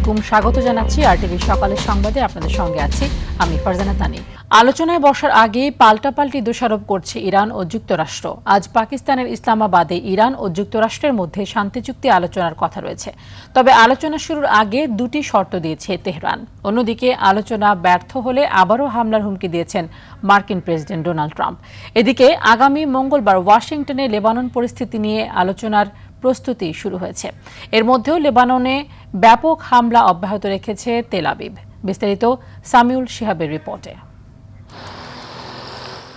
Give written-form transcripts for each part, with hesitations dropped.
আলাইকুম, স্বাগত জানাচ্ছি আরটিভি সকালের সংবাদে। আপনাদের সঙ্গে আছি আমি ফারজানা তানি। আলোচনায় বসার আগেই পাল্টাপাল্টি দোষারোপ করছে ইরান ও যুক্তরাষ্ট্র। আজ পাকিস্তানের ইসলামাবাদে ইরান ও যুক্তরাষ্ট্রের মধ্যে শান্তি চুক্তি আলোচনার কথা রয়েছে। তবে আলোচনা শুরুর আগে দুটি শর্ত দিয়েছে তেহরান। অন্যদিকে আলোচনা ব্যর্থ হলে আবারও হামলার হুমকি দিয়েছেন মার্কিন প্রেসিডেন্ট ডোনাল্ড ট্রাম্প। এদিকে আগামী মঙ্গলবার ওয়াশিংটনে লেবানন পরিস্থিতি নিয়ে আলোচনার প্রস্তুতি শুরু হয়েছে। এর মধ্যেও লেবাননে ব্যাপক হামলা অব্যাহত রেখেছে তেল আবিব। বিস্তারিত সামিউল শিহাবের রিপোর্টে।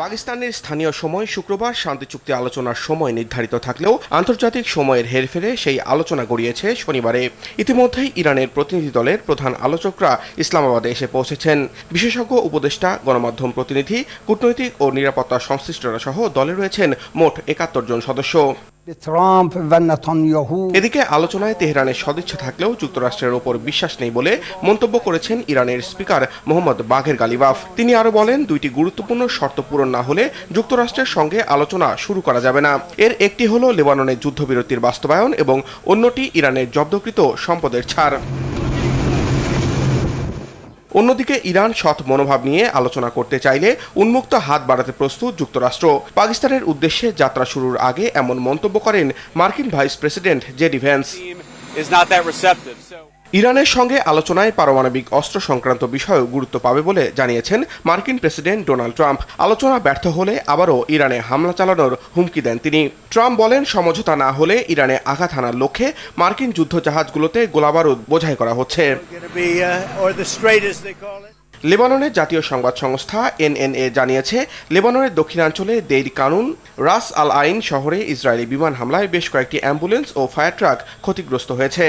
পাকিস্তানের স্থানীয় সময় শুক্রবার শান্তি চুক্তি আলোচনার সময় নির্ধারিত থাকলেও আন্তর্জাতিক সময়ের হেরফেরে সেই আলোচনা গড়িয়েছে শনিবারে। ইতিমধ্যেই ইরানের প্রতিনিধি দলের প্রধান আলোচকরা ইসলামাবাদে এসে পৌঁছেছেন। বিশেষজ্ঞ উপদেষ্টা, গণমাধ্যম প্রতিনিধি, কূটনৈতিক ও নিরাপত্তা সংশ্লিষ্টরা সহ দলে রয়েছেন মোট ৭১ জন সদস্য। এদিকে আলোচনায় তেহরানের সদিচ্ছা থাকলেও যুক্তরাষ্ট্রের ওপর বিশ্বাস নেই বলে মন্তব্য করেছেন ইরানের স্পিকার মোহাম্মদ বাঘের গালিবাফ। তিনি আরো বলেন, দুইটি গুরুত্বপূর্ণ শর্ত পূরণ না হলে যুক্তরাষ্ট্রের সঙ্গে আলোচনা শুরু করা যাবে না। এর একটি হলো লেবাননের যুদ্ধবিরতির বাস্তবায়ন এবং অন্যটি ইরানের জব্দকৃত সম্পদের ছাড়। অন্যদিকে ইরান সৎ মনোভাব নিয়ে আলোচনা করতে চাইলে উন্মুক্ত হাত বাড়াতে প্রস্তুত যুক্তরাষ্ট্র। পাকিস্তানের উদ্দেশ্যে যাত্রা শুরুর আগে এমন মন্তব্য করেন মার্কিন ভাইস প্রেসিডেন্ট জেডি ভ্যান্স। ইরানের সঙ্গে আলোচনায় পারমাণবিক অস্ত্র সংক্রান্ত বিষয়েও গুরুত্ব পাবে বলে জানিয়েছেন মার্কিন প্রেসিডেন্ট ডোনাল্ড ট্রাম্প। আলোচনা ব্যর্থ হলে আবারও ইরানে হামলা চালানোর হুমকি দেন তিনি। ট্রাম্প বলেন, সমঝোতা না হলে ইরানে আঘাত হানার লক্ষ্যে মার্কিন যুদ্ধজাহাজগুলোতে গোলাবারুদ বোঝাই করা হচ্ছে। লেবাননের জাতীয় সংবাদ সংস্থা এনএনএ জানিয়েছে, লেবাননের দক্ষিণাঞ্চলে দেইর কানুন, রাস আল আইন শহরে ইসরায়েলি বিমান হামলায় বেশ কয়েকটি অ্যাম্বুলেন্স ও ফায়ার ট্রাক ক্ষতিগ্রস্ত হয়েছে।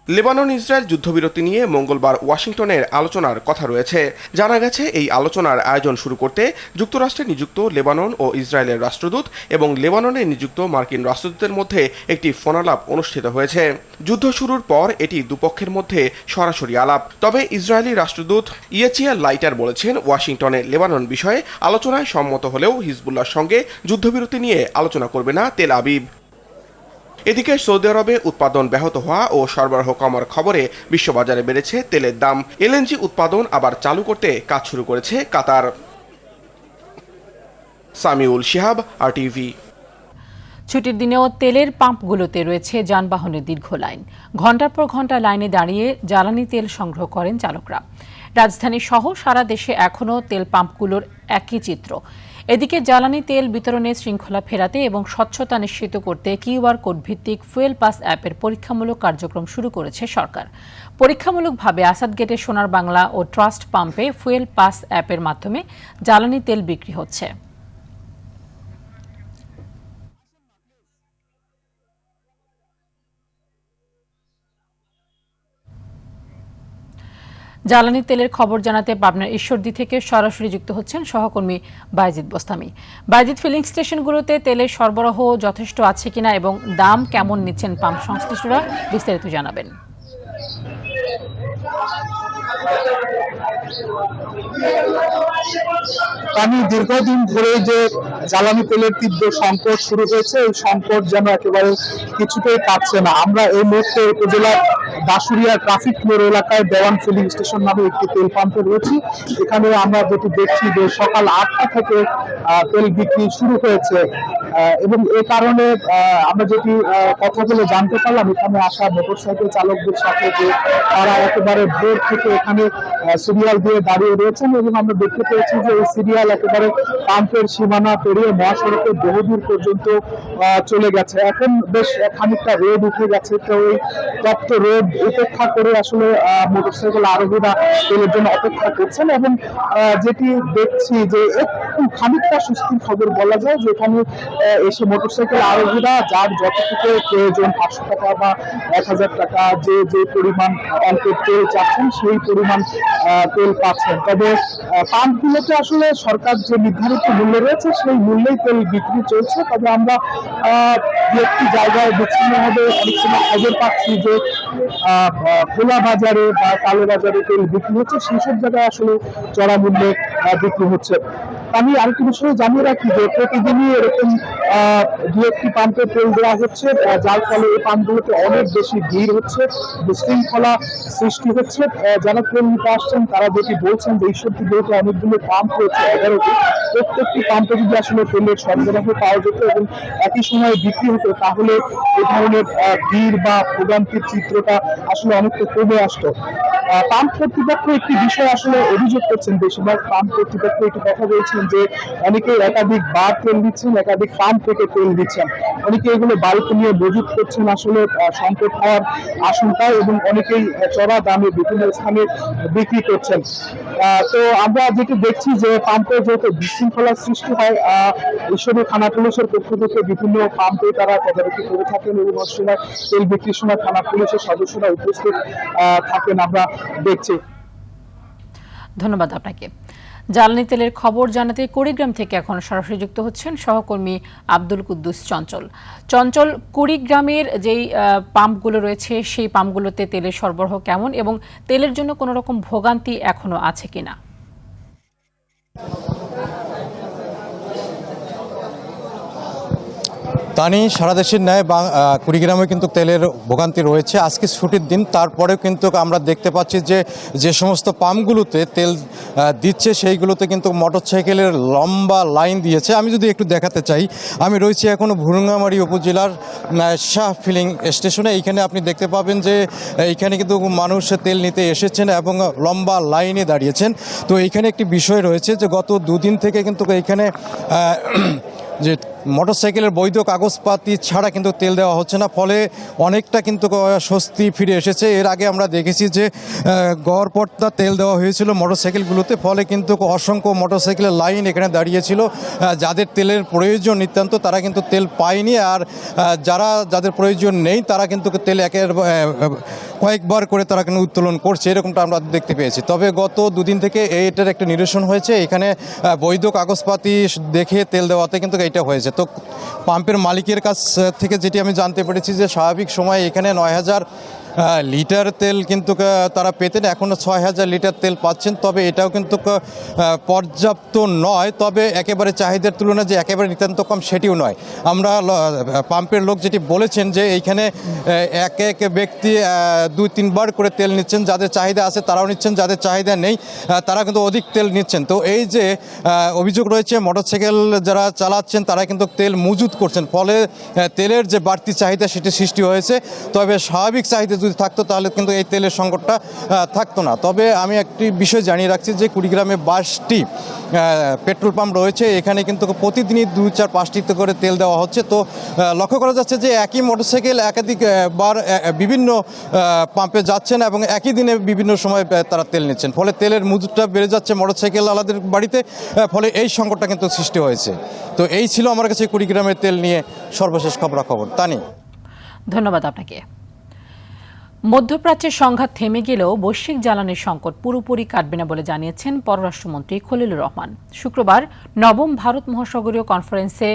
লেবানন ইসরায়েল যুদ্ধবিরতি নিয়ে মঙ্গলবার ওয়াশিংটনের আলোচনার কথা রয়েছে। জানা গেছে, এই আলোচনার আয়োজন শুরু করতে যুক্তরাষ্ট্রে নিযুক্ত লেবানন ও ইসরায়েলের রাষ্ট্রদূত এবং লেবাননে নিযুক্ত মার্কিন রাষ্ট্রদূতের মধ্যে একটি ফোনালাপ অনুষ্ঠিত হয়েছে। যুদ্ধ শুরুর পর এটি দুপক্ষের মধ্যে সরাসরি আলাপ। তবে ইসরায়েলি রাষ্ট্রদূত ইয়েচিয়া লাইটার বলেছেন, ওয়াশিংটনে লেবানন বিষয়ে আলোচনায় সম্মত হলেও হিজবুল্লাহর সঙ্গে যুদ্ধবিরতি নিয়ে আলোচনা করবে না তেল আবিব। এদিকে সৌদি আরবে উৎপাদন ব্যাহত হওয়া ও সরবরাহ কমার খবরে বিশ্ববাজারে বেড়েছে তেলের দাম। এলএনজি উৎপাদন আবার চালু করতে কাজ শুরু করেছে কাতার। সামিউল শিহাব, আরটিভি। ছুটির দিনেও তেলের পাম্পগুলোতে রয়েছে যানবাহনের দীর্ঘ লাইন। ঘণ্টার পর ঘণ্টা লাইনে দাঁড়িয়ে জ্বালানি তেল সংগ্রহ করেন চালকরা। রাজধানী সহ সারা দেশে এখনও তেল পাম্পগুলোর একই চিত্র। এদিকে জ্বালানি তেল বিতরণে শৃঙ্খলা ফেরাতে এবং স্বচ্ছতা নিশ্চিত করতে কিউআর কোড ভিত্তিক ফুয়েল পাস অ্যাপের পরীক্ষামূলক কার্যক্রম শুরু করেছে সরকার। পরীক্ষামূলকভাবে আসাদ গেটের সোনার বাংলা ও ট্রাস্ট পাম্পে ফুয়েল পাস অ্যাপের মাধ্যমে জ্বালানি তেল বিক্রি হচ্ছে। জ্বালানি তেলের খবর জানাতে পাবনার ঈশ্বরদী থেকে সরাসরি যুক্ত হচ্ছেন সহকর্মী বাইজিদ বোস্তামি। বাইজিদ, ফিলিং স্টেশনগুলোতে তেলের সরবরাহ যথেষ্ট আছে কিনা এবং দাম কেমন নিচ্ছেন পাম্প সংশ্লিষ্টরা, বিস্তারিত জানাবেন। আমি দীর্ঘদিন ধরে যে জ্বালানি তেলের তীব্র সংকট শুরু হয়েছে, এই সংকট যেন একেবারে কিছুতেই কাটছে না। আমরা এই মুহূর্তে উপজেলার দাসুরিয়া ট্রাফিক ফ্লোর এলাকায় দেওয়ান ফিলিং স্টেশন নামে একটি তেল পাম্পে রয়েছি। এখানে আমরা যেটি দেখছি যে সকাল 8টা থেকে তেল বিক্রি শুরু হয়েছে এবং এই কারণে আমরা যেটি কথা বলে জানতে পারলাম এখানে আসা মোটরসাইকেল চালকদের সাথে যে তারা একেবারে ভোর থেকে এখানে সিরিয়াল দিয়ে দাঁড়িয়ে রয়েছেন এবং আমরা দেখতে পেয়েছি যে এই সিরিয়াল একেবারে পাম্পের সীমানা পেরিয়ে মহাসড়কের বহুদূর পর্যন্ত চলে গেছে। এখন বেশ খানিকটা রোদ উঠে গেছে, তো ওই তপ্ত রোদ উপেক্ষা করে আসলে মোটরসাইকেল আরোহীরা তেলের জন্য অপেক্ষা করছেন এবং যেটি দেখছি যে একটু খানিকটা স্বস্তির খবর বলা যায় যে এখানে এসে মোটরসাইকেল আরোহীরা যার যতটুকু প্রয়োজন 500 টাকা বা 1000 টাকা যে পরিমাণ অল্পের তেল চাচ্ছেন সেই পরিমাণ তেল পাচ্ছেন। তবে পাম্পগুলোতে আসলে সরকার যে নির্ধারিত মূল্য রয়েছে সেই মূল্যেই তেল বিক্রি চলছে। তবে আমরা একটি জায়গায় বিচ্ছিন্নভাবে অনেক সময় খবর পাচ্ছি যে খোলা বাজারে বা কালো বাজারে তেল বিক্রি হচ্ছে, সেই সব জায়গায় আসলে চড়া মূল্যে বিক্রি হচ্ছে। আমি আরেকটি বিষয়ে জানিয়ে রাখি যে প্রতিদিনই এরকম দু একটি পাম্পে তেল দেওয়া হচ্ছে, যার ফলে এই পাম্পগুলোতে অনেক বেশি ভিড় হচ্ছে, বিশৃঙ্খলা সৃষ্টি হচ্ছে। যারা তেল নিতে আসছেন তারা যেটি বলছেন যে ঈশ্বরটি যেহেতু অনেকগুলো পাম্প রয়েছে 11টি, প্রত্যেকটি পাম্পে যদি আসলে তেলের সরবরাহ পাওয়া যেত এবং একই সময়ে বিক্রি হতো, তাহলে এই ধরনের ভিড় বা ভোগান্তির চিত্রটা আসলে অনেকটা কমে আসতো। পাম্প কর্তৃপক্ষ একটি বিষয় আসলে অভিযোগ করছেন, বেশিরভাগ পাম্প কর্তৃপক্ষ একটি কথা বলছেন যে অনেকে একাধিক বার তেল দিচ্ছেন, একাধিক পাম্প থেকে তেল দিচ্ছেন, অনেকে এগুলো বাড়িতে নিয়ে মজুত করছেন আসলে সংকট হওয়ার আশঙ্কায়, এবং অনেকেই চড়া দামে বিভিন্ন স্থানে বিক্রি করছেন। তো আমরা যেটি দেখছি যে পাম্পে যেহেতু বিশৃঙ্খলার সৃষ্টি হয়, ঈশ্বরী থানা পুলিশের পক্ষ থেকে বিভিন্ন পাম্পে তারা তদারকি করে থাকেন এবং অনেক সময় তেল বিক্রির সময় থানা পুলিশের সদস্যরা উপস্থিত থাকেন আমরা দেখছি। ধন্যবাদ আপনাকে। জ্বালানি তেলের খবর জানাতে কুড়িগ্রাম থেকে এখন সরাসরি যুক্ত হচ্ছেন সহকর্মী আব্দুল কুদ্দুস চঞ্চল। চঞ্চল, কুড়িগ্রামের যেই পাম্পগুলো রয়েছে সেই পাম্পগুলোতে তেলের সরবরাহ কেমন এবং তেলের জন্য কোনো রকম ভোগান্তি এখনো আছে কিনা? তানি, সারা দেশের ন্যায় কুড়িগ্রামে কিন্তু তেলের ভোগান্তি রয়েছে। আজকে ছুটির দিন, তারপরেও কিন্তু আমরা দেখতে পাচ্ছি যে যে সমস্ত পাম্পগুলোতে তেল দিচ্ছে সেইগুলোতে কিন্তু মোটরসাইকেলের লম্বা লাইন দিয়েছে। আমি যদি একটু দেখাতে চাই, আমি রয়েছি এখনও ভুরুঙ্গামারী উপজেলার শাহ ফিলিং স্টেশনে। এইখানে আপনি দেখতে পাবেন যে এইখানে কিন্তু মানুষ তেল নিতে এসেছেন এবং লম্বা লাইনে দাঁড়িয়েছেন। তো এইখানে একটি বিষয় রয়েছে যে গত দুদিন থেকে কিন্তু এইখানে যে মোটরসাইকেলের বৈধ কাগজপাতি ছাড়া কিন্তু তেল দেওয়া হচ্ছে না, ফলে অনেকটা কিন্তু স্বস্তি ফিরে এসেছে। এর আগে আমরা দেখেছি যে গড়পড়তা তেল দেওয়া হয়েছিল মোটরসাইকেলগুলোতে, ফলে কিন্তু অসংখ্য মোটরসাইকেলের লাইন এখানে দাঁড়িয়েছিল। যাদের তেলের প্রয়োজন নিতান্ত তারা কিন্তু তেল পায়নি, আর যাদের প্রয়োজন নেই তারা কিন্তু তেল কয়েকবার করে তারা কিন্তু উত্তোলন করছে, এরকমটা আমরা দেখতে পেয়েছি। তবে গত দুদিন থেকে এটার একটা নিরসন হয়েছে। এখানে বৈধ কাগজপাতি দেখে তেল দেওয়াতে কিন্তু এইটা হয়েছে। তো পাম্পের মালিকের কাছ থেকে যেটি আমি জানতে পেরেছি যে স্বাভাবিক সময়ে এখানে 9,000 লিটার তেল কিন্তু তারা পেতেন, এখনও 6,000 লিটার তেল পাচ্ছেন। তবে এটাও কিন্তু পর্যাপ্ত নয়, তবে একেবারে চাহিদার তুলনায় যে একেবারে নিতান্ত কম সেটিও নয়। আমরা পাম্পের লোক যেটি বলেছেন যে এইখানে এক এক ব্যক্তি 2-3 বার করে তেল নিচ্ছেন, যাদের চাহিদা আছে তারাও নিচ্ছেন, যাদের চাহিদা নেই তারা কিন্তু অধিক তেল নিচ্ছেন। তো এই যে অভিযোগ রয়েছে, মোটরসাইকেল যারা চালাচ্ছেন তারা কিন্তু তেল মজুত করছেন, ফলে তেলের যে বাড়তি চাহিদা সেটি সৃষ্টি হয়েছে। তবে স্বাভাবিক চাহিদা যদি থাকতো তাহলে কিন্তু এই তেলের সংকটটা থাকতো না। তবে আমি একটি বিষয় জানিয়ে রাখছি যে কুড়িগ্রামে 22টি পেট্রোল পাম্প রয়েছে, এখানে কিন্তু প্রতিদিনই 2-4-5টিতে করে তেল দেওয়া হচ্ছে। তো লক্ষ্য করা যাচ্ছে যে একই মোটরসাইকেল একাধিকবার বিভিন্ন পাম্পে যাচ্ছেন এবং একই দিনে বিভিন্ন সময় তারা তেল নিচ্ছেন, ফলে তেলের মজুতটা বেড়ে যাচ্ছে মোটরসাইকেল আলাদের বাড়িতে, ফলে এই সংকটটা কিন্তু সৃষ্টি হয়েছে। তো এই ছিল আমার কাছে কুড়িগ্রামের তেল নিয়ে সর্বশেষ খবরাখবর। তানি, ধন্যবাদ আপনাকে। মধ্যপ্রাচ্যের সংঘাত থেমে গেলেও বৈশ্বিক জ্বালানির সংকট পুরোপুরি কাটবে না বলে জানিয়েছেন পররাষ্ট্রমন্ত্রী খলিলুর রহমান। শুক্রবার নবম ভারত মহাসাগরীয় কনফারেন্সে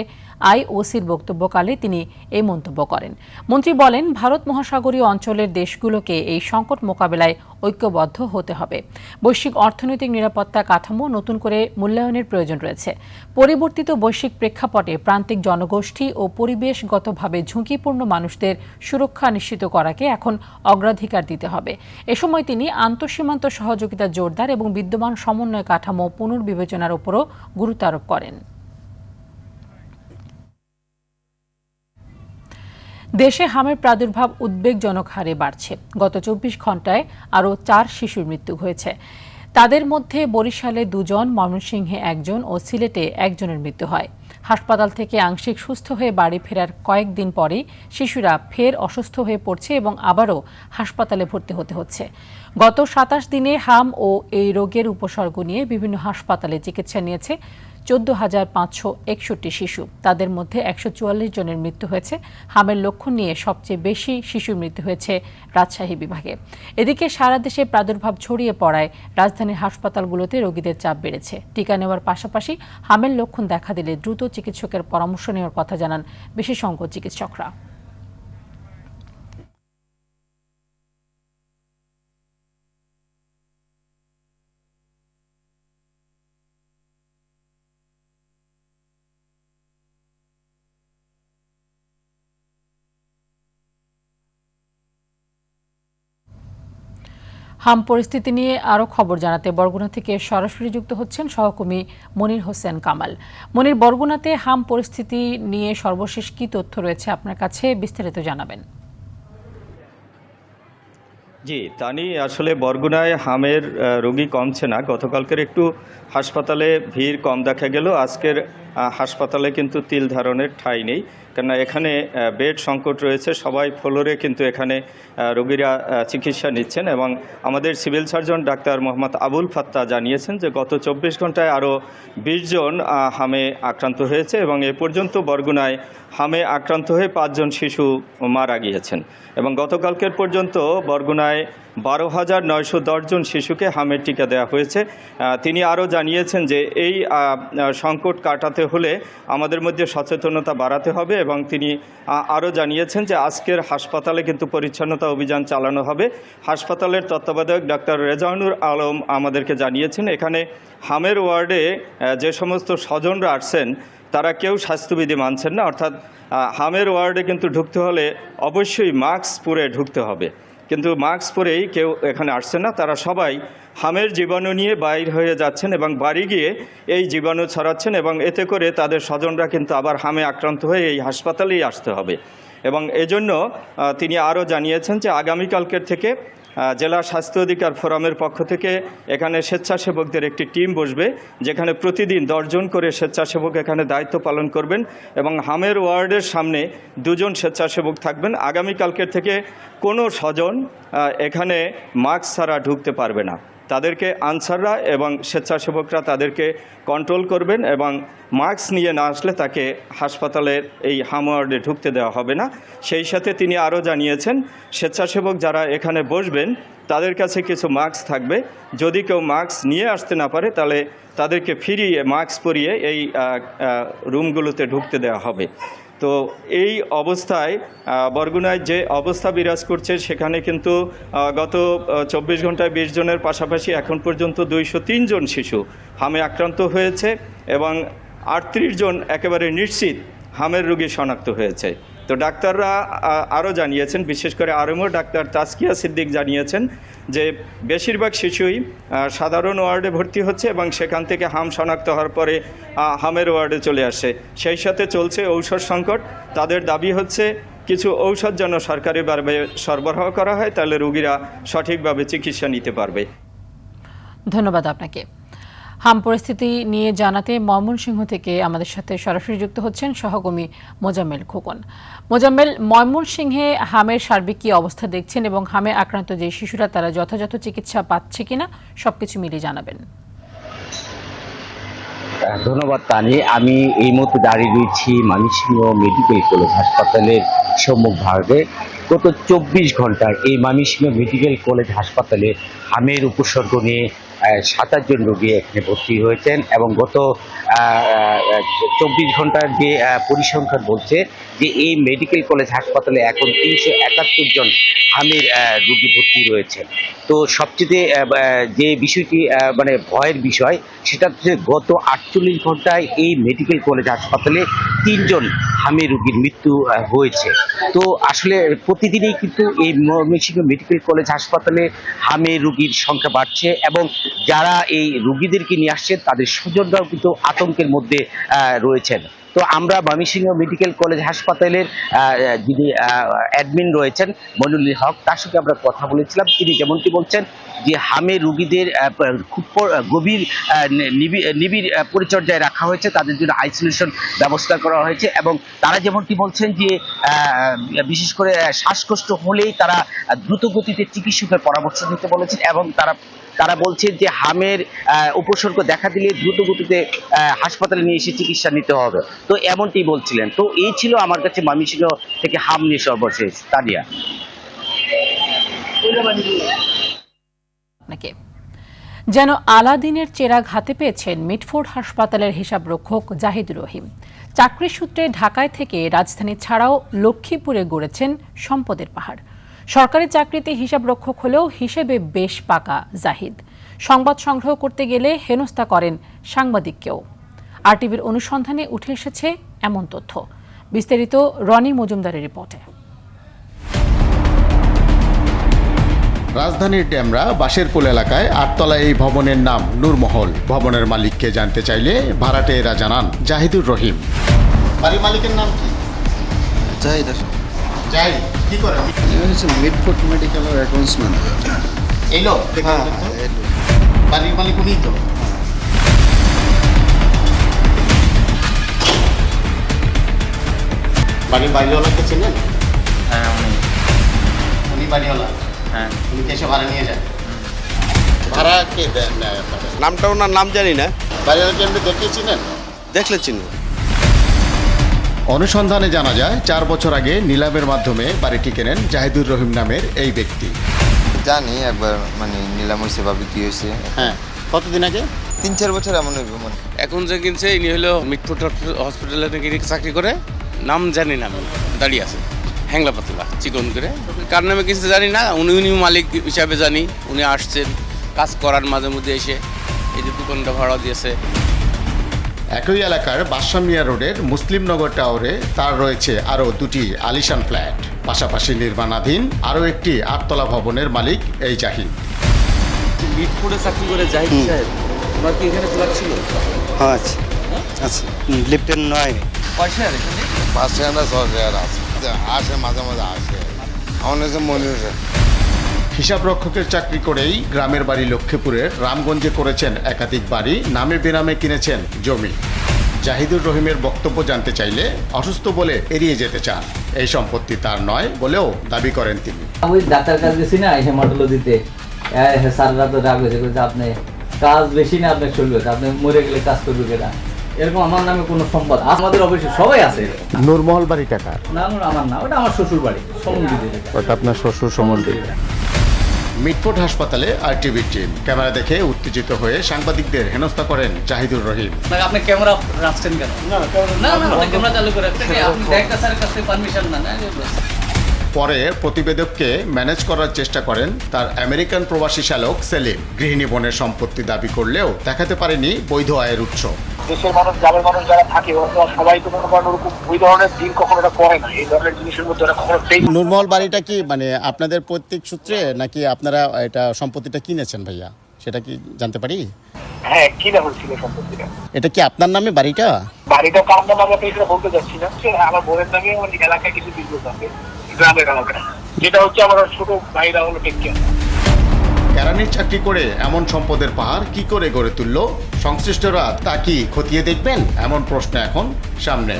আইওসির বক্তব্যকালে তিনি এই মন্তব্য করেন। মন্ত্রী বলেন, ভারত মহাসাগরীয় অঞ্চলের দেশগুলোকে এই সংকট মোকাবেলায় ঐক্যবদ্ধ হতে হবে। বৈশ্বিক অর্থনৈতিক নিরাপত্তা কাঠামো নতুন করে মূল্যায়নের প্রয়োজন রয়েছে। পরিবর্তিত বৈশ্বিক প্রেক্ষাপটে প্রান্তিক জনগোষ্ঠী ও পরিবেশগতভাবে ঝুঁকিপূর্ণ মানুষদের সুরক্ষা নিশ্চিত করাকে এখন অগ্রাধিকার দিতে হবে। এ সময় তিনি আন্তঃসীমান্ত সহযোগিতা জোরদার এবং বিদ্যমান সমন্বয় কাঠামো পুনর্বিবেচনার উপরও গুরুত্ব আরোপ করেন। দেশে হামের প্রাদুর্ভাব উদ্বেগজনক হারে বাড়ছে। গত 24 ঘণ্টায় আরও 4 শিশুর মৃত্যু হয়েছে। তাদের মধ্যে বরিশালে 2 জন, ময়মনসিংহে 1 জন ও সিলেটে 1 জনের মৃত্যু হয়। হাসপাতাল থেকে আংশিক সুস্থ হয়ে বাড়ি ফেরার কয়েকদিন পরেই শিশুরা ফের অসুস্থ হয়ে পড়ছে এবং আবারও হাসপাতালে ভর্তি হতে হচ্ছে। গত 27 দিনে হাম ও এই রোগের উপসর্গ নিয়ে বিভিন্ন হাসপাতালে চিকিৎসা নিয়েছে 14,561 শিশু। তাদের মধ্যে 144 জনের মৃত্যু হয়েছে। হামের লক্ষণ নিয়ে সবচেয়ে বেশি শিশুর মৃত্যু হয়েছে রাজশাহী বিভাগে। এদিকে সারা দেশে প্রাদুর্ভাব ছড়িয়ে পড়ায় রাজধানীর হাসপাতালগুলোতে রোগীদের চাপ বেড়েছে। টিকা নেওয়ার পাশাপাশি হামের লক্ষণ দেখা দিলে দ্রুত চিকিৎসকের পরামর্শ নেওয়ার কথা জানান বিশেষজ্ঞ চিকিৎসকরা। হাম পরিস্থিতি নিয়ে আরও খবর জানাতে বরগুনা থেকে সরাসরি যুক্ত হচ্ছেন সহকর্মী মনির হোসেন কামাল। মনির, বরগুনাতে হাম পরিস্থিতি নিয়ে সর্বশেষ কী তথ্য রয়েছে আপনার কাছে, বিস্তারিত জানাবেন। জি তানি, আসলে বরগুনায় হামের রোগী কমছে না। গতকালকের একটু হাসপাতালে ভিড় কম দেখা গেল, আজকের হাসপাতালে কিন্তু তিল ধারণের ঠাঁই নেই, কেননা এখানে বেড সংকট রয়েছে। সবাই ফ্লোরে কিন্তু এখানে রোগীরা চিকিৎসা নিচ্ছেন এবং আমাদের civil surgeon doctor Mohammad Abul Fatta জানিয়েছেন যে গত 24 ঘন্টায় আরও 20 জন হামে আক্রান্ত হয়েছে এবং এ পর্যন্ত বরগুনায় হামে আক্রান্ত হয়ে 5 জন শিশু মারা গিয়েছেন এবং গতকালকের পর্যন্ত বরগুনায় 12,910 জন শিশুকে হামের টিকা দেওয়া হয়েছে। তিনি আরও জানিয়েছেন যে এই সংকট কাটাতে হলে আমাদের মধ্যে সচেতনতা বাড়াতে হবে এবং তিনি আরও জানিয়েছেন যে আজকের হাসপাতালে কিন্তু পরিচ্ছন্নতা অভিযান চালানো হবে। হাসপাতালের তত্ত্বাবধায়ক ডাক্তার রেজাউনুর আলম আমাদেরকে জানিয়েছেন এখানে হামের ওয়ার্ডে যে সমস্ত স্বজনরা আসছেন তারা কেউ স্বাস্থ্যবিধি মানছেন না, অর্থাৎ হামের ওয়ার্ডে কিন্তু ঢুকতে হলে অবশ্যই মাস্ক পরে ঢুকতে হবে, কিন্তু মাস্ক পরেই কেউ এখানে আসছে না। তারা সবাই হামের জীবাণু নিয়ে বাইর হয়ে যাচ্ছেন এবং বাড়ি গিয়ে এই জীবাণু ছড়াচ্ছেন এবং এতে করে তাদের স্বজনরা কিন্তু আবার হামে আক্রান্ত হয়ে এই হাসপাতালেই আসতে হবে। এবং এজন্য তিনি আরও জানিয়েছেন যে আগামীকালকের থেকে জেলা স্বাস্থ্য অধিকার ফোরামের পক্ষ থেকে এখানে স্বেচ্ছাসেবকদের একটি টিম বসবে, যেখানে প্রতিদিন 10 জন করে স্বেচ্ছাসেবক এখানে দায়িত্ব পালন করবেন এবং হামের ওয়ার্ডের সামনে 2 জন স্বেচ্ছাসেবক থাকবেন। আগামীকালকের থেকে কোনো স্বজন এখানে মাস্ক ছাড়া ঢুকতে পারবে না, তাদেরকে আনসাররা এবং স্বেচ্ছাসেবকরা তাদেরকে কন্ট্রোল করবেন এবং মাস্ক নিয়ে না আসলে তাকে হাসপাতালের এই হাম ওয়ার্ডে ঢুকতে দেওয়া হবে না। সেই সাথে তিনি আরও জানিয়েছেন স্বেচ্ছাসেবক যারা এখানে বসবেন তাদের কাছে কিছু মাস্ক থাকবে, যদি কেউ মাস্ক নিয়ে আসতে না পারে তাহলে তাদেরকে ফিরিয়ে মাস্ক পরিয়ে এই রুমগুলোতে ঢুকতে দেওয়া হবে। তো এই অবস্থায় বরগুনায় যে অবস্থা বিরাজ করছে সেখানে কিন্তু গত 24 ঘন্টায় 20 জনের পাশাপাশি এখন পর্যন্ত 203 জন শিশু হামে আক্রান্ত হয়েছে এবং 38 জন একেবারে নিশ্চিত হামের রোগী শনাক্ত হয়েছে। তো ডাক্তাররা আরও জানিয়েছেন, বিশেষ করে আরএমও ডাক্তার তাসকিয়া সিদ্দিক জানিয়েছেন যে বেশিরভাগ শিশুই সাধারণ ওয়ার্ডে ভর্তি হচ্ছে এবং সেখান থেকে হাম শনাক্ত হওয়ার পরে হামের ওয়ার্ডে চলে আসে। সেই সাথে চলছে ঔষধ সংকট। তাদের দাবি হচ্ছে কিছু ঔষধ যেন সরকারিভাবে সরবরাহ করা হয়, তাহলে রোগীরা সঠিকভাবে চিকিৎসা নিতে পারবে। ধন্যবাদ আপনাকে। হাম পরিস্থিতি নিয়ে জানাতে ময়মনসিংহ থেকে আমাদের সাথে সরাসরি যুক্ত হচ্ছেন সহকর্মী মোজাম্মেল খোকন। মোজাম্মেল, ময়মনসিংহে হামের সার্বিক কী অবস্থা দেখছেন এবং হামে আক্রান্ত যে শিশুরা তারা যথাযথ চিকিৎসা পাচ্ছে কিনা সবকিছু মিলিয়ে জানাবেন। ধন্যবাদ তানি। আমি এই মুহূর্তে দাঁড়িয়ে রয়েছি ময়মনসিংহ মেডিকেল কলেজ হাসপাতালের সম্মুখ ভাগে। গত 24 ঘন্টায় এই ময়মনসিংহ মেডিকেল কলেজ হাসপাতালে হামের উপসর্গ নিয়ে 27 জন রোগী এখানে ভর্তি হয়েছেন এবং গত 24 ঘন্টার যে পরিসংখ্যান বলছে যে এই মেডিকেল কলেজ হাসপাতালে এখন 371 জন হামের রোগী ভর্তি রয়েছে। তো সবচেয়ে যে বিষয়টি মানে ভয়ের বিষয় সেটা হচ্ছে গত 48 ঘন্টায় এই মেডিকেল কলেজ হাসপাতালে 3 জন হামের রোগীর মৃত্যু হয়েছে। তো আসলে প্রতিদিনই কিন্তু এই ময়মনসিংহ মেডিকেল কলেজ হাসপাতালে হামের রোগীর সংখ্যা বাড়ছে এবং যারা এই রোগীদেরকে নিয়ে আসছেন তাদের স্বজনরাও কিন্তু আতঙ্কের মধ্যে রয়েছেন। তো আমরা ময়মনসিংহ মেডিকেল কলেজ হাসপাতালের যিনি অ্যাডমিন রয়েছেন মইনুল হক, তার সঙ্গে আমরা কথা বলেছিলাম। তিনি যেমনটি বলছেন যে হামের রোগীদের খুব গভীর নিবিড় পরিচর্যায় রাখা হয়েছে, তাদের জন্য আইসোলেশন ব্যবস্থা করা হয়েছে এবং তারা যেমনটি বলছেন যে বিশেষ করে শ্বাসকষ্ট হলেই তারা দ্রুত গতিতে চিকিৎসকের পরামর্শ নিতে বলেছেন এবং তারা বলছেন যে হামের উপসর্গ দেখা দিলে দ্রুত গতিতে হাসপাতালে নিয়ে এসে চিকিৎসা নিতে হবে। তো এমনটি বলছিলেন। তো এই ছিল আমার কাছে ময়মনসিংহ থেকে হাম নিয়ে সর্বশেষ। তানিয়া। যেন আলাদিনের চেরাগ হাতে পেয়েছেন মিটফোর্ড হাসপাতালের হিসাব রক্ষক জাহিদুর রহিম। চাকরি সূত্রে ঢাকায় থেকে রাজধানী ছাড়াও লক্ষ্মীপুরে গড়েছেন সম্পদের পাহাড়। সরকারি চাকরিতে হিসাব রক্ষক হলেও হিসেবে বেশ পাকা জাহিদ। সংবাদ সংগ্রহ করতে গেলে হেনস্থা করেন সাংবাদিককেও। আরটিভির অনুসন্ধানে উঠে এসেছে এমন তথ্য। বিস্তারিত রনি মজুমদারের রিপোর্টে। রাজধানীর ডেমরা বাঁশেরপুল এলাকায় 8তলা এই ভবনের নাম নূরমহল। ভবনের মালিককে জানতে চাইলে ভাড়াটেরা জানান জাহিদুর রহিম। বাড়ির মালিকের নাম কি? জাহিদ জাহিদ কি করে? হচ্ছে মিডফোর্ট মেডিকেলের অ্যাকাউন্টস ম্যানেজার। এই লোক? হ্যাঁ, বাড়ির মালিক উনি তো? বাড়ির বাড়িওয়ালাকে চেনেন? হ্যাঁ উনি বাড়িওয়ালা? হ্যাঁ। উনি কে এসে ভাড়া নিয়ে যায়? ভাড়া কে দেন? নামটা ওনার নাম জানি না, বাড়িওয়ালাকে এমনি দেখিয়েছিলেন? দেখলে চিনব। অনুসন্ধানে জানা যায় 4 বছর আগে নিলামের মাধ্যমে বাড়িটি কেনেন জাহিদুর রহিম নামের এই ব্যক্তি। জানি একবার মানে নিলাম হয়েছে বা বিক্রি হয়েছে। হ্যাঁ, কতদিন আগে? 3-4 বছর এমন হইব মানে। এখন যে কিনছে ইনি হলো মিটফুট হসপিটালে নাকি চাকরি করে, নাম জানি না, আমি দাঁড়িয়ে আছে হ্যাংলা পাতলা চিকন করে। কার নামে কিনছে জানি না, উনি মালিক হিসাবে জানি। উনি আসছেন কাজ করার মাঝে মধ্যে এসে এই যে দোকানটা ভাড়া দিয়েছে। একই এলাকার বাদশা মিয়া রোডের মুসলিমনগর টাওয়ারে তার রয়েছে আরও 2টি আলিশান ফ্ল্যাট। পাশাপাশি নির্মাণাধীন আরও একটি 8তলা ভবনের মালিক এই জাহিদ। মিটফুটে চাকরি করে জাহিদ সাহেব, ওনার কি এখানে ফ্ল্যাট ছিল? হ্যাঁ আছে আছে, লিফটের নয় পয়সা আর এখানে 5 টাকা 6 টাকা আছে, আসে মাঝে মাঝে আসে। আমার কাছে মনে হচ্ছে হিসাবরক্ষকের চাকরি করেই গ্রামের বাড়ি লক্ষ্মীপুরের রামগঞ্জে করেছেন একাধিক বাড়ি, নামে বেনামে কিনেছেন জমি। জাহিদুর রহিমের বক্তব্য জানতে চাইলে অসুস্থ বলে এড়িয়ে যেতে চান। এই সম্পত্তি তার নয় বলেও দাবি করেন তিনি। ওই ডাক্তার কাজ গেছি না, এসে মডেলও দিতে স্যাররা তো রাগ হয়েছে, আপনি কাজ বেশি না, আপনার চলবে, আপনি মরে গেলে কাজ করবে কেনা, এরকম আমার নামে কোনো সম্পদ আমাদের অবশ্যই সবাই আছে। নূরমহল বাড়ি টাকা না আমার না, ওটা আমার শ্বশুর বাড়ি সমন্দিতে। ওটা আপনার শ্বশুর সম্বন্ধে। মিটফোর্ট হাসপাতালে আরটিভির টিম ক্যামেরা দেখে উত্তেজিত হয়ে সাংবাদিকদের হেনস্থা করেন জাহিদুর রহিম। আপনি ক্যামেরা রাখছেন কেন? না ক্যামেরা চালু করে আপনি ডাক্তার স্যারের কাছে পারমিশন না। পরে প্রতিবেদককে ম্যানেজ করার চেষ্টা করেন তার আমেরিকান প্রবাসী শ্যালক সেলিম। গৃহিণী বোনের সম্পত্তি দাবি করলেও দেখাতে পারেনি বৈধ আয়ের উৎস। দেশের মানুষ, গ্রামের মানুষ যারা থাকে সবাই তো মনে করেন ওরকম ওই ধরনের দিন কখনো করে না, এই ধরনের জিনিসের মধ্যে ওরা কখনো। নূরমহল বাড়িটা কি মানে আপনাদের পৈতৃক সূত্রে নাকি আপনারা এটা সম্পত্তিটা কিনেছেন ভাইয়া, সেটা কি জানতে পারি? হ্যাঁ, কিনা হয়েছিল সম্পত্তিটা। এটা কি আপনার নামে বাড়িটা? বাড়িটা কার নামে আমি এটা বলতে যাচ্ছি না, আমার বোনের নামে আমার এলাকায় কিছু বিজনেস আছে, গ্রামের এলাকায়, যেটা হচ্ছে আমার ছোট ভাইরা হলো টেক কেয়ার। কেরানির চাকরি করে এমন সম্পদের পাহাড় কি করে গড়ে তুলল সংশ্লিষ্টরা, তা কি খতিয়ে দেখবেন? এমন প্রশ্ন এখন সামনে।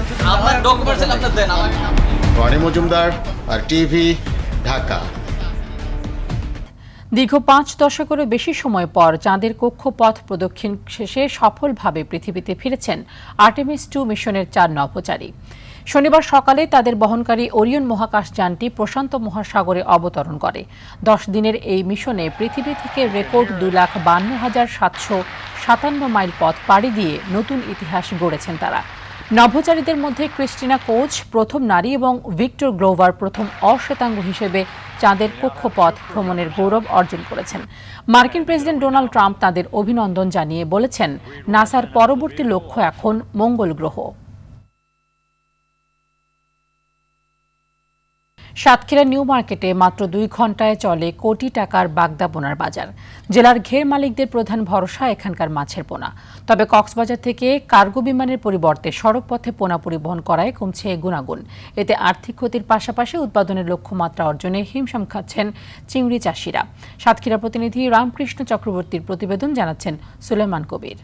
রনি মজুমদার, আর টিভি, ঢাকা। দীর্ঘ 5 দশকেরও বেশি সময় পর চাঁদের কক্ষপথ প্রদক্ষিণ শেষে সফলভাবে পৃথিবীতে ফিরেছেন আর্টেমিস 2 মিশনের 4 নভোচারী। শনিবার সকালে তাদের বহনকারী ওরিয়ন মহাকাশযানটি প্রশান্ত মহাসাগরে অবতরণ করে। 10 দিনের এই মিশনে পৃথিবী থেকে রেকর্ড 2,52,757 মাইল পথ পাড়ি দিয়ে নতুন ইতিহাস গড়েছেন তারা। নভোচারীদের মধ্যে ক্রিস্টিনা কোচ প্রথম নারী এবং ভিক্টর গ্লোভার প্রথম অশ্বেতাঙ্গ হিসেবে চাঁদের কক্ষপথ ভ্রমণের গৌরব অর্জন করেছেন। মার্কিন প্রেসিডেন্ট ডোনাল্ড ট্রাম্প তাদের অভিনন্দন জানিয়ে বলেছেন, নাসার পরবর্তী লক্ষ্য এখন মঙ্গল গ্রহ। সাতক্ষীরা নিউ মার্কেটে মাত্র 2 ঘন্টায় চলে কোটি টাকার বাগদা পোনার বাজার। জেলার ঘের মালিকদের প্রধান ভরসা এখানকার মাছের পোনা। তবে কক্সবাজার থেকে কার্গো বিমানের পরিবর্তে সড়কপথে পোনা পরিবহন করায় কমছে গুণাগুণ। এতে আর্থিক ক্ষতির পাশাপাশি উৎপাদনের লক্ষ্যমাত্রা অর্জনে হিমশিম খাচ্ছেন চিংড়ি চাষিরা। সাতক্ষীরা প্রতিনিধি রামকৃষ্ণ চক্রবর্তীর প্রতিবেদন, জানাচ্ছেন সুলেমান কবির।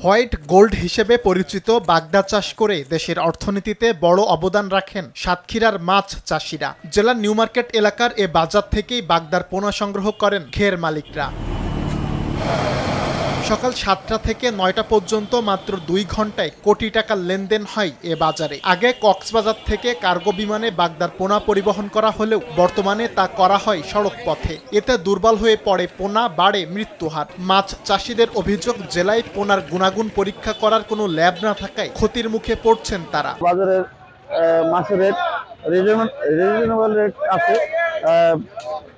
হোয়াইট গোল্ড হিসেবে পরিচিত বাগদা চাষ করে দেশের অর্থনীতিতে বড় অবদান রাখেন সাতক্ষীরার মাছ চাষিরা। জেলার নিউ মার্কেট এলাকার এ বাজার থেকেই বাগদার পোনা সংগ্রহ করেন ঘের মালিকরা। সকাল 7টা থেকে 9টা পর্যন্ত মাত্র 2 ঘন্টায় কোটি টাকার লেনদেন হয় এ বাজারে। আগে কক্সবাজার থেকে কার্গো বিমানে বাগদার পোনা পরিবহন করা হলেও বর্তমানে তা করা হয় সড়ক পথে। এতে দুর্বল হয়ে পড়ে পোনা, বাড়ে মৃত্যু হার। মাছ চাষিদের অভিযোগ, জেলায় পোনার গুণাগুণ পরীক্ষা করার কোনো ল্যাব না থাকায় ক্ষতির মুখে পড়ছেন তারা। বাজারের মাছের রেট রিজনেবল রেট আছে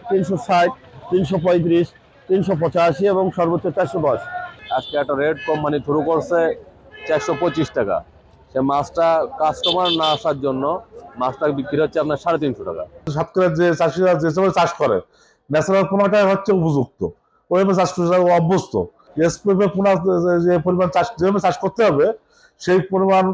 360, 335, 385 এবং সর্বোচ্চ 410। আজকে একটা রেট কোম্পানি শুরু করছে 425 টাকা, সে মাছটা কাস্টমার না আসার জন্য মাছটা বিক্রি হচ্ছে আপনার 350 টাকা। সাতক্ষীরার যে চাষিরা যে সময় চাষ করে ন্যাচারাল পোনাটাই হচ্ছে উপযুক্ত, ওইভাবে চাষ করে অভ্যস্ত। এসপিএফ পোনা যে পরিমাণ চাষ যেভাবে চাষ করতে হবে সেই পরিমাণ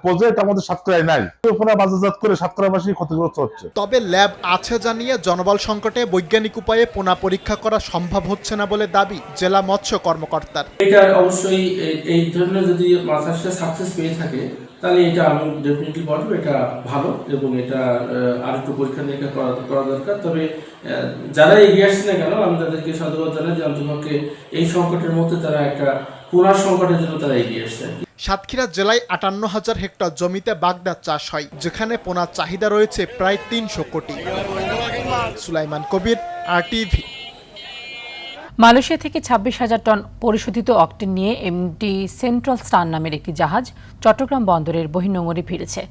প্রজেক্ট আমাদের সাতক্ষীরায় নাই। পোনা বাজারজাত করে সাতক্ষীরাবাসী ক্ষতিগ্রস্ত হচ্ছে। তবে ল্যাব আছে জানিয়ে জনবল সংকটে বৈজ্ঞানিক উপায়ে পোনা পরীক্ষা করা সম্ভব হচ্ছে না বলে দাবি জেলা মৎস্য কর্মকর্তার। এটা অবশ্যই এই ধরনের যদি মাছ চাষে সাকসেস পেয়ে থাকে তাহলে এটা আমি ডেফিনেটলি বলবো এটা ভালো এবং এটা আর একটু পরীক্ষা নিরীক্ষা করা দরকার। তবে যারা এগিয়ে আসছে না কেন আমি তাদেরকে সাধুবাদ জানাই যে অন্তপক্ষে এই সংকটের মধ্যে তারা একটা পুনর সংকটের জন্য তারা এগিয়ে আসছে। সাতক্ষীরা জেলায় 58,000 হেক্টর জমিতে বাগদা চাষ হয়, যেখানে পোনার চাহিদা রয়েছে প্রায় 300 কোটি। সুলাইমান কবির, RTV। মালয়েশিয়া থেকে 26,000 টন পরিশোধিত অকটেন নিয়ে এমটি সেন্ট্রাল স্টার নামের একটি জাহাজ চট্টগ্রাম বন্দরের বহির্নোঙরে ফিরেছে।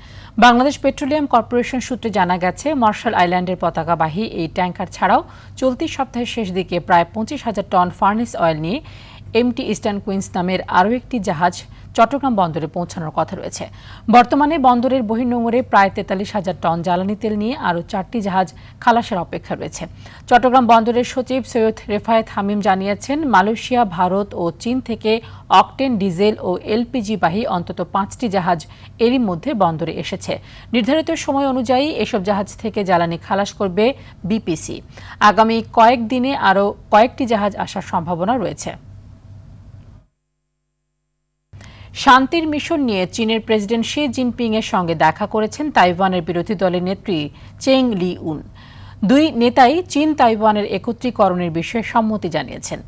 বাংলাদেশ পেট্রোলিয়াম কর্পোরেশন সূত্রে জানা গেছে, মার্শাল আইল্যান্ডের পতাকাবাহী এই ট্যাঙ্কার ছাড়াও চলতি সপ্তাহের শেষ দিকে প্রায় 25,000 টন ফার্নেস অয়েল নিয়ে এমটি ইস্টার্ন কুইন্স নামের আরও একটি জাহাজ চট্টগ্রাম বন্দরে পৌঁছানোর কথা রয়েছে। বর্তমানে বন্দরের বহির্নোঙরে প্রায় 43,000 টন জ্বালানি তেল নিয়ে আরও 4টি জাহাজ খালাসের অপেক্ষা রয়েছে। চট্টগ্রাম বন্দরের সচিব সৈয়দ রেফায়েত হামিম জানিয়েছেন, মালয়েশিয়া, ভারত ও চীন থেকে অকটেন, ডিজেল ও এলপিজি বাহী অন্তত 5টি জাহাজ এরই মধ্যে বন্দরে এসেছে। নির্ধারিত সময় অনুযায়ী এসব জাহাজ থেকে জ্বালানি খালাস করবে বিপিসি। আগামী কয়েকদিনে আরও কয়েকটি জাহাজ আসার সম্ভাবনা রয়েছে। শান্তির মিশন নিয়ে চীনের প্রেসিডেন্ট শি জিনপিং এর সঙ্গে দেখা করেছেন তাইওয়ানের বিরোধী দলের নেত্রী চেং লি উন। দুই নেতাই চীন তাইওয়ানের একত্রীকরণের বিষয়ে সম্মতি জানিয়েছেন।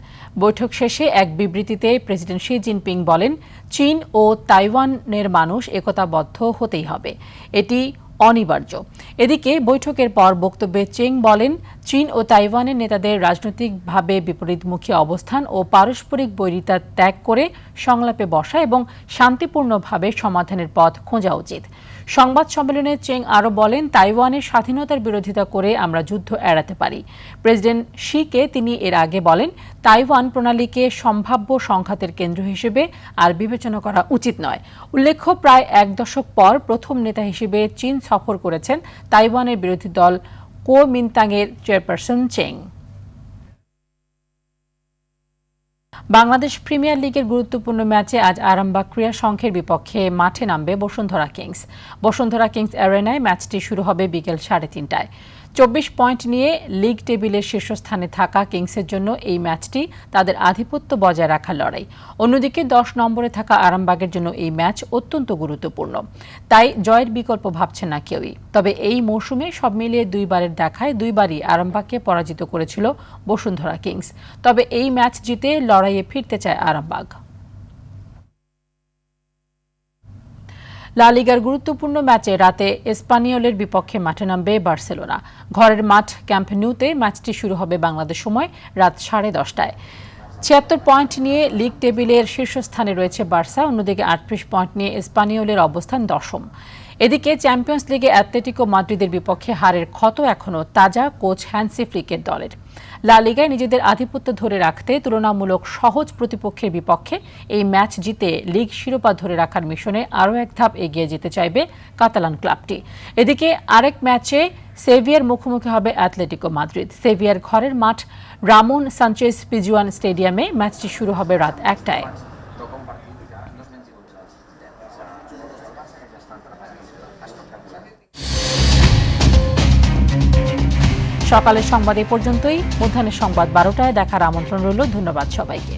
বৈঠক শেষে এক বিবৃতিতে প্রেসিডেন্ট শি জিনপিং বলেন, চীন ও তাইওয়ানের মানুষ একতাবদ্ধ হতেই হবে, এটি অনিবার্য। এদিকে বৈঠকের পর বক্তব্যে চেং বলেন, চীন ও তাইওয়ানের নেতাদের রাজনৈতিকভাবে বিপরীতমুখী অবস্থান ও পারস্পরিক বৈরিতা ত্যাগ করে সংলাপে বসা এবং শান্তিপূর্ণভাবে সমাধানের পথ খোঁজা উচিত। সংবাদ সম্মেলনে চেং আরও বলেন, তাইওয়ানের স্বাধীনতার বিরোধিতা করে আমরা যুদ্ধ এড়াতে পারি। প্রেসিডেন্ট শিকে তিনি এর আগে বলেন, তাইওয়ান প্রণালীকে সম্ভাব্য সংঘাতের কেন্দ্র হিসেবে আর বিবেচনা করা উচিত নয়। উল্লেখ্য, প্রায় এক দশক পর প্রথম নেতা হিসেবে চীন সফর করেছেন তাইওয়ানের বিরোধী দল কুওমিন্তাংয়ের চেয়ারপারসন চেং। বাংলাদেশ প্রিমিয়ার লিগের গুরুত্বপূর্ণ ম্যাচে আজ আরামবাগ ক্রীড়া সংঘের বিপক্ষে মাঠে নামবে বসুন্ধরা কিংস। বসুন্ধরা কিংস অ্যারেনায় ম্যাচটি শুরু হবে বিকেল 3:30টায়। 24 পয়েন্ট নিয়ে লিগ টেবিলের শীর্ষস্থানে থাকা কিংসের জন্য এই ম্যাচটি তাদের আধিপত্য বজায় রাখার লড়াই। অন্যদিকে 10 নম্বরে থাকা আরামবাগের জন্য এই ম্যাচ অত্যন্ত গুরুত্বপূর্ণ, তাই জয়ের বিকল্প ভাবছে না কেউই। তবে এই মৌসুমে সব মিলিয়ে দুইবারের দেখায় দুইবারই আরামবাগকে পরাজিত করেছিল বসুন্ধরা কিংস। তবে এই ম্যাচ জিতে লড়াইয়ে ফিরতে চায় আরামবাগ। লা লিগার গুরুত্বপূর্ণ ম্যাচে রাতে এসপানিওলের বিপক্ষে মাঠে নামবে বার্সেলোনা। ঘরের মাঠ ক্যাম্প ন্যুতে ম্যাচটি শুরু হবে বাংলাদেশ সময় রাত 10:30টায়। 76 পয়েন্ট নিয়ে লিগ টেবিলের শীর্ষস্থানে রয়েছে বার্সা। অন্যদিকে 38 পয়েন্ট নিয়ে এসপানিওলের অবস্থান 10ম। এদিকে চ্যাম্পিয়ন্স লিগে অ্যাটলেটিকো মাদ্রিদের বিপক্ষে হারের ক্ষত এখনও তাজা কোচ হ্যান্সি ফ্লিকের দলের। লা লিগায় নিজেদের আধিপত্য ধরে রাখতে তুলনামূলক সহজ প্রতিপক্ষের বিপক্ষে এই ম্যাচ জিতে লিগ শিরোপা ধরে রাখার মিশনে আরও এক ধাপ এগিয়ে যেতে চাইবে কাতালান ক্লাবটি। এদিকে আরেক ম্যাচে সেভিয়ার মুখোমুখি হবে অ্যাটলেটিকো মাদ্রিদ। সেভিয়ার ঘরের মাঠ রামন সানচেজ পিজুয়ান স্টেডিয়ামে ম্যাচটি শুরু হবে রাত 1টায়। সকালের সংবাদ এ পর্যন্তই। মধ্যাহ্নের সংবাদ 12টায় দেখার আমন্ত্রণ রইল। ধন্যবাদ সবাইকে।